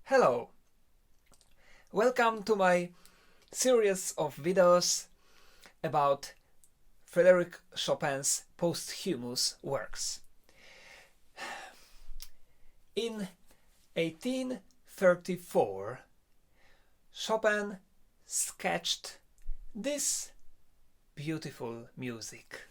Hello! Welcome to my series of videos about Frédéric Chopin's posthumous works. In 1834, Chopin sketched this beautiful music.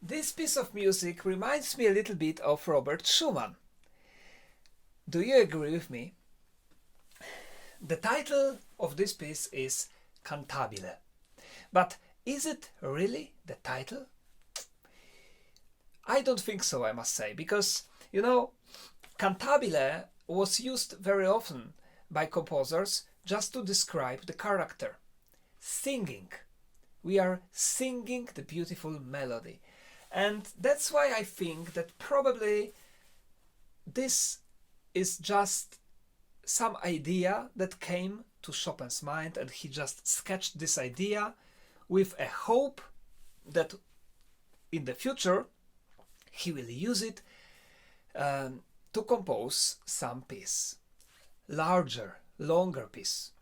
This piece of music reminds me a little bit of Robert Schumann. Do you agree with me? The title of this piece is Cantabile. But is it really the title? I don't think so, I must say, because, Cantabile was used very often by composers just to describe the character. Singing. We are singing the beautiful melody. And that's why I think that probably this is just some idea that came to Chopin's mind, and he just sketched this idea with a hope that in the future he will use it to compose some piece, longer piece,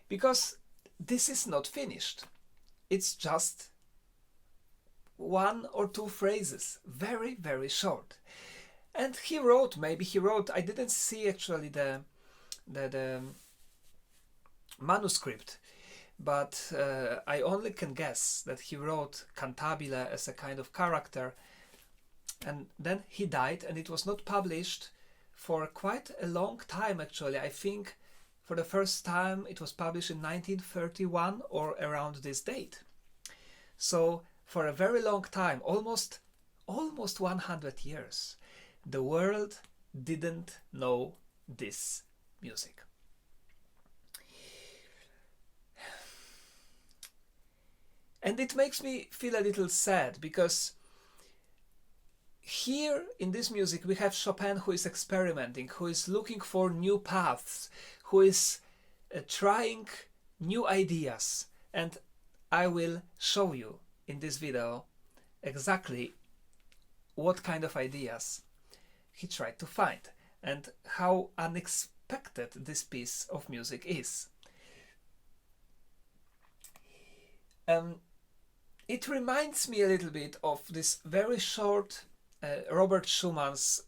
because this is not finished. It's just one or two phrases, very, very short. And maybe he wrote, I didn't see actually the manuscript, but I only can guess that he wrote Cantabile as a kind of character, and then he died, and it was not published for quite a long time actually. I think for the first time it was published in 1931 or around this date. So for a very long time, almost 100 years, the world didn't know this music. And it makes me feel a little sad, because here in this music we have Chopin who is experimenting, who is looking for new paths, who is trying new ideas, and I will show you in this video exactly what kind of ideas he tried to find and how unexpected this piece of music is. It reminds me a little bit of this very short Robert Schumann's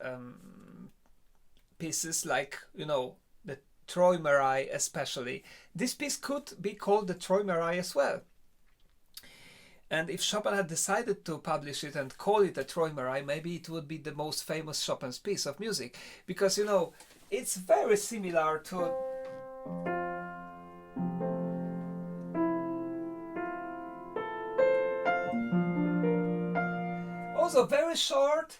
pieces, like, the Träumerei especially. This piece could be called the Träumerei as well. And if Chopin had decided to publish it and call it a Träumerei, maybe it would be the most famous Chopin's piece of music, because it's very similar to also very short.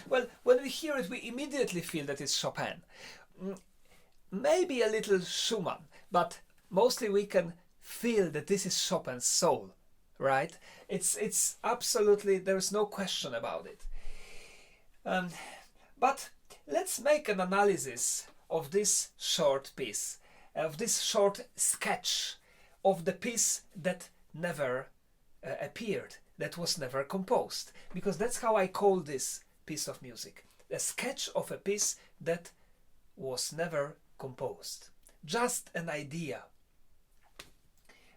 Well, when we hear it, we immediately feel that it's Chopin. Maybe a little Schumann, but mostly we can feel that this is Chopin's soul, right? It's absolutely, there's no question about it. But let's make an analysis of this short piece, of this short sketch of the piece that never appeared, that was never composed. Because that's how I call this piece of music. A sketch of a piece that was never composed. Just an idea.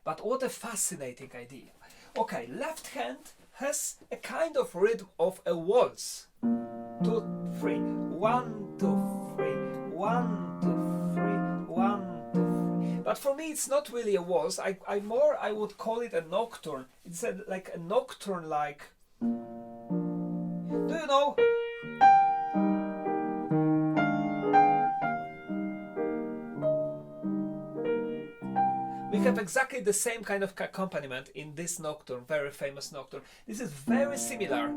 But what a fascinating idea. Okay, left hand has a kind of rhythm of a waltz. 2, 3, 1, 2, 3, 1, 2, 3, 1, 2, 3. But for me it's not really a waltz. I would call it a nocturne. It's like a nocturne, like, do you know? We have exactly the same kind of accompaniment in this nocturne, very famous nocturne. This is very similar.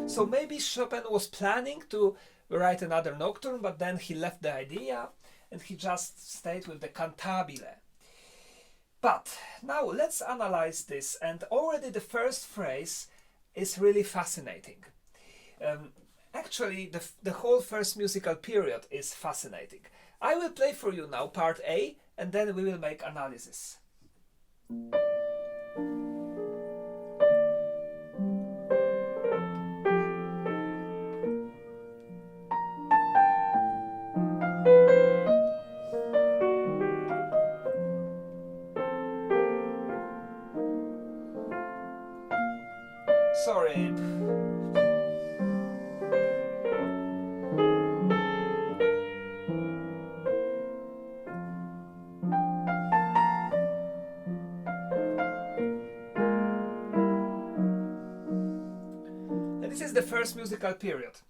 So maybe Chopin was planning to write another nocturne, but then he left the idea and he just stayed with the Cantabile. But now let's analyze this, and already the first phrase is really fascinating. Actually, the whole first musical period is fascinating. I will play for you now part A, and then we will make analysis. Sorry. This is the first musical period.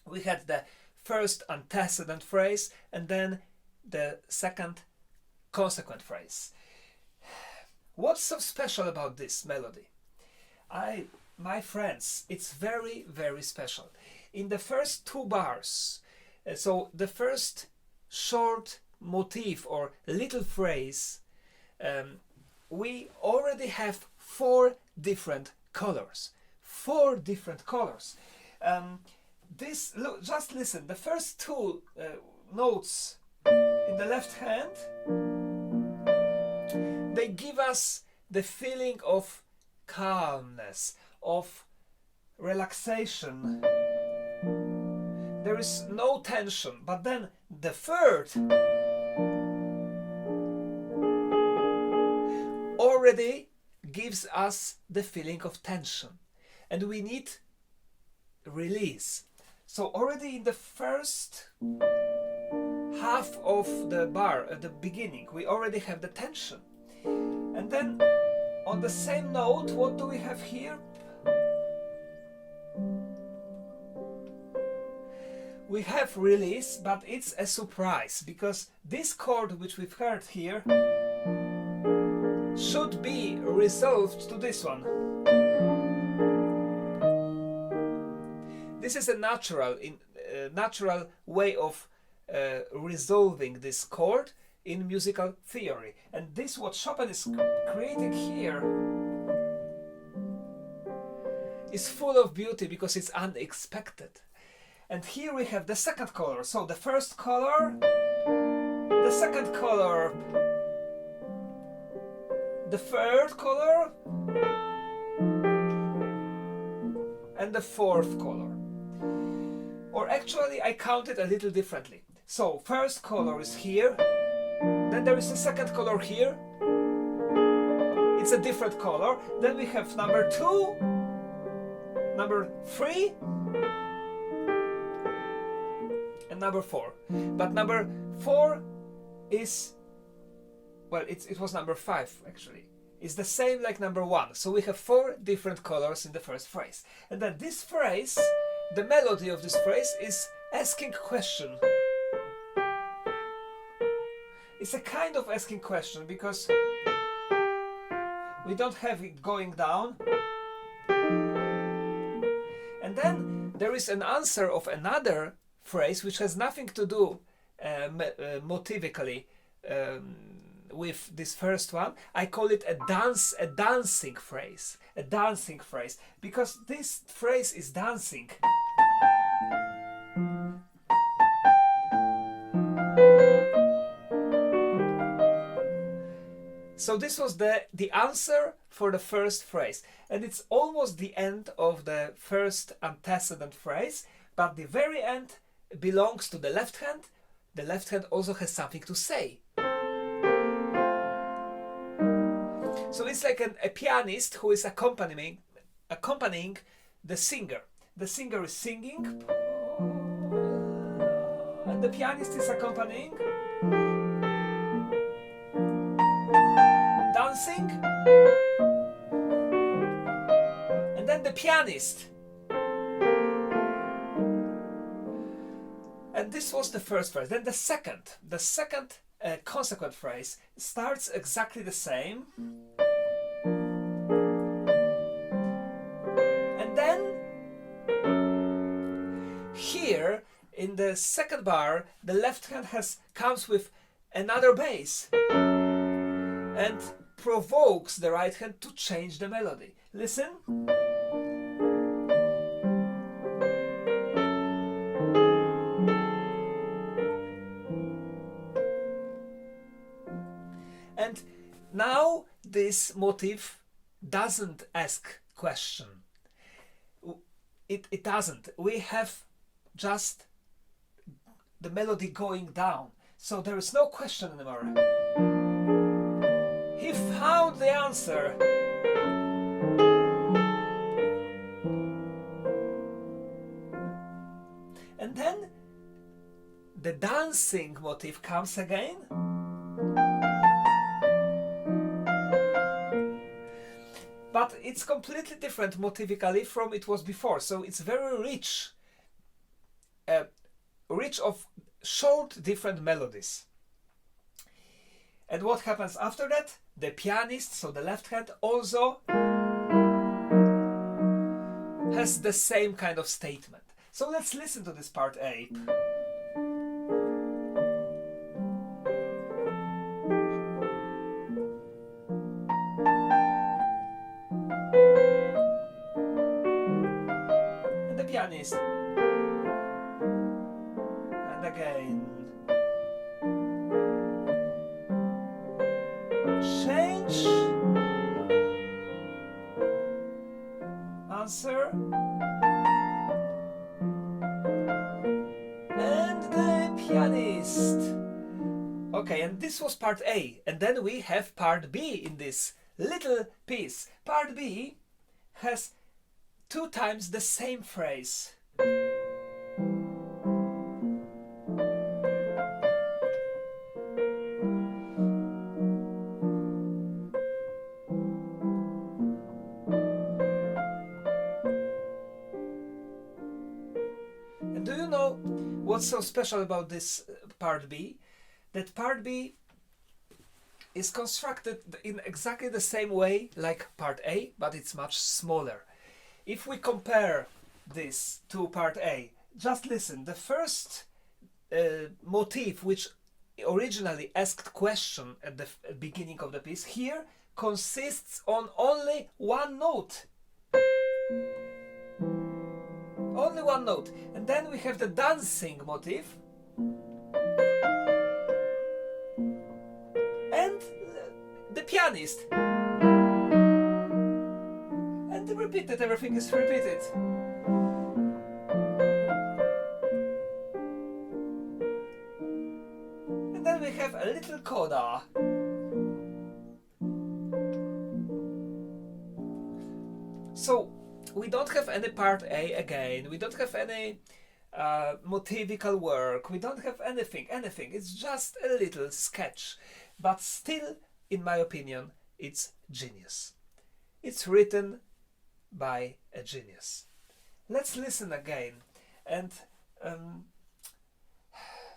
We had the first antecedent phrase and then the second consequent phrase. What's so special about this melody? My friends, it's very, very special. In the first 2 bars, so the first short motif or little phrase, we already have 4 different colors. 4 different colors. Look, just listen. The first 2 notes in the left hand, they give us the feeling of calmness, of relaxation. There is no tension. But then the third already gives us the feeling of tension. And we need release. So already in the first half of the bar, at the beginning, we already have the tension. And then on the same note, what do we have here? We have release, but it's a surprise, because this chord which we've heard here should be resolved to this one. This is a natural way of resolving this chord in musical theory. And this, what Chopin is creating here, is full of beauty because it's unexpected. And here we have the second color. So the first color, the second color, the third color, and the fourth color. Or actually, I count it a little differently. So first color is here, then there is a second color here. It's a different color. Then we have number 2, number 3, and number 4. But number 4 is, well, it was number 5 actually. It's the same like number 1. So we have 4 different colors in the first phrase. And then this phrase, the melody of this phrase is asking question. It's a kind of asking question because we don't have it going down. And then there is an answer of another phrase which has nothing to do motivically with this first one. I call it a dancing phrase, because this phrase is dancing. So this was the answer for the first phrase. And it's almost the end of the first antecedent phrase, but the very end belongs to the left hand. The left hand also has something to say. So it's like a pianist who is accompanying the singer. The singer is singing, and the pianist is accompanying, dancing, and then the pianist. And this was the first phrase. Then the second consequent phrase starts exactly the same. And then here in the second bar, the left hand comes with another bass and provokes the right hand to change the melody. Listen. And now this motif doesn't ask question. It doesn't. We have just the melody going down. So there is no question anymore. He found the answer. And then the dancing motif comes again. But it's completely different motivically from it was before. So it's very rich. Rich of short different melodies. And what happens after that? The pianist, so the left hand, also has the same kind of statement. So let's listen to this part A. And the pianist. And again. Change. Answer. And the pianist. Okay, and this was part A. And then we have part B in this little piece. Part B has 2 times the same phrase. And do you know what's so special about this part B? That part B is constructed in exactly the same way like part A, but it's much smaller. If we compare this to part A, just listen. The first motif, which originally asked question at the beginning of the piece, here consists on only one note. Only one note. And then we have the dancing motif. And the pianist. And repeated, everything is repeated. And then we have a little coda. So we don't have any part A again, we don't have any motivical work, we don't have anything, it's just a little sketch. But still, in my opinion, it's genius. It's written by a genius. Let's listen again and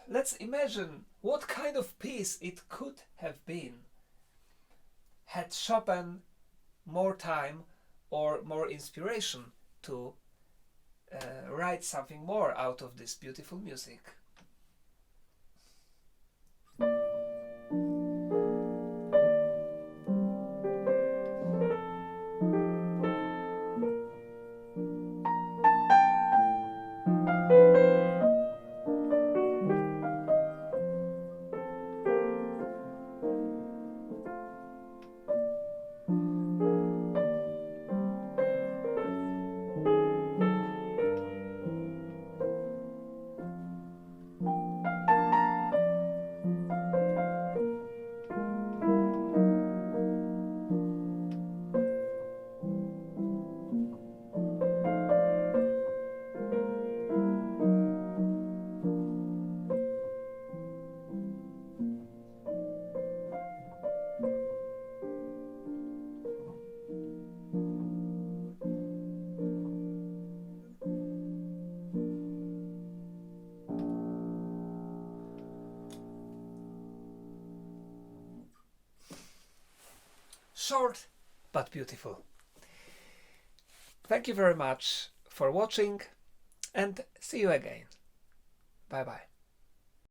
let's imagine what kind of piece it could have been had Chopin more time or more inspiration to write something more out of this beautiful music. Short but beautiful. Thank you very much for watching and see you again. Bye bye.